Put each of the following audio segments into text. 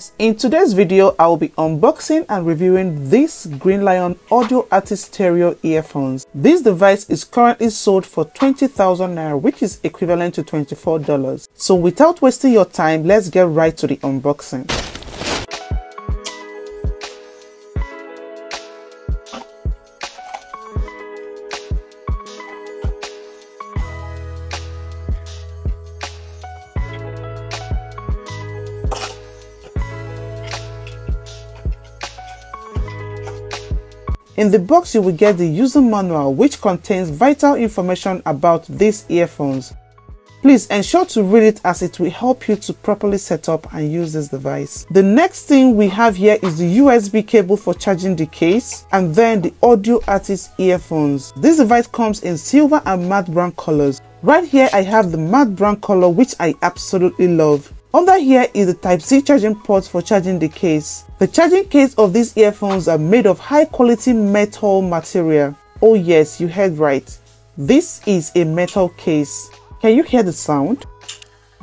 In today's video, I will be unboxing and reviewing this Green Lion Audio Artist Stereo earphones. This device is currently sold for 20,000 naira, which is equivalent to $24. So without wasting your time, let's get right to the unboxing. In the box, you will get the user manual, which contains vital information about these earphones. Please ensure to read it, as it will help you to properly set up and use this device. The next thing we have here is the USB cable for charging the case, and then the Audio Artist earphones. This device comes in silver and matte brown colors. Right here I have the matte brown color, which I absolutely love. Under here is the Type-C charging port for charging the case. The charging case of these earphones are made of high quality metal material. Oh yes, you heard right. This is a metal case. Can you hear the sound?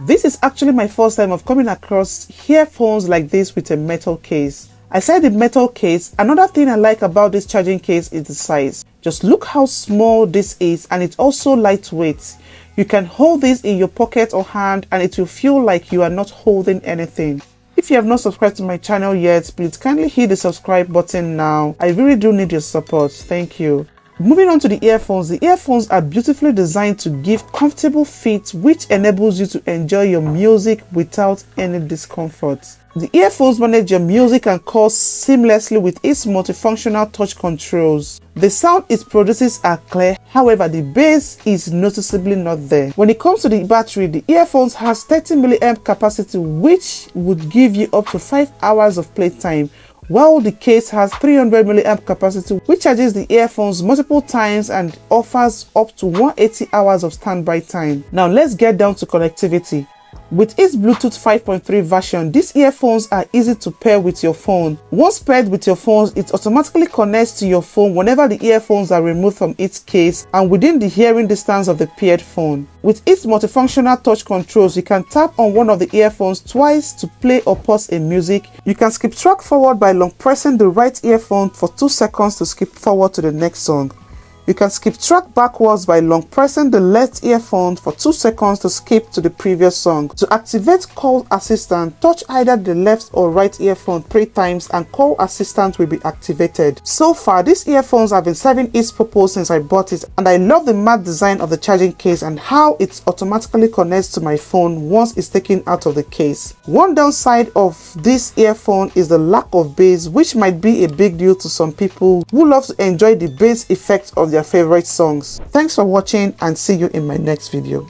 This is actually my first time of coming across earphones like this with a metal case. Aside the metal case, another thing I like about this charging case is the size. Just look how small this is, and it's also lightweight. You can hold this in your pocket or hand and it will feel like you are not holding anything. If you have not subscribed to my channel yet, please kindly hit the subscribe button now. I really do need your support. Thank you. Moving on to the earphones are beautifully designed to give comfortable fit, which enables you to enjoy your music without any discomfort. The earphones manage your music and calls seamlessly with its multifunctional touch controls. The sound it produces are clear, however the bass is noticeably not there. When it comes to the battery, the earphones has 30 mAh capacity, which would give you up to 5 hours of playtime, while the case has 300 mAh capacity, which charges the earphones multiple times and offers up to 180 hours of standby time. Now let's get down to connectivity. With its Bluetooth 5.3 version, these earphones are easy to pair with your phone. Once paired with your phone, it automatically connects to your phone whenever the earphones are removed from its case and within the hearing distance of the paired phone. With its multifunctional touch controls, you can tap on one of the earphones twice to play or pause a music. You can skip track forward by long pressing the right earphone for 2 seconds to skip forward to the next song. You can skip track backwards by long pressing the left earphone for 2 seconds to skip to the previous song. To activate Call Assistant, touch either the left or right earphone 3 times and Call Assistant will be activated. So far, these earphones have been serving its purpose since I bought it, and I love the matte design of the charging case and how it automatically connects to my phone once it's taken out of the case. One downside of this earphone is the lack of bass, which might be a big deal to some people who love to enjoy the bass effect of their favorite songs. Thanks for watching and see you in my next video.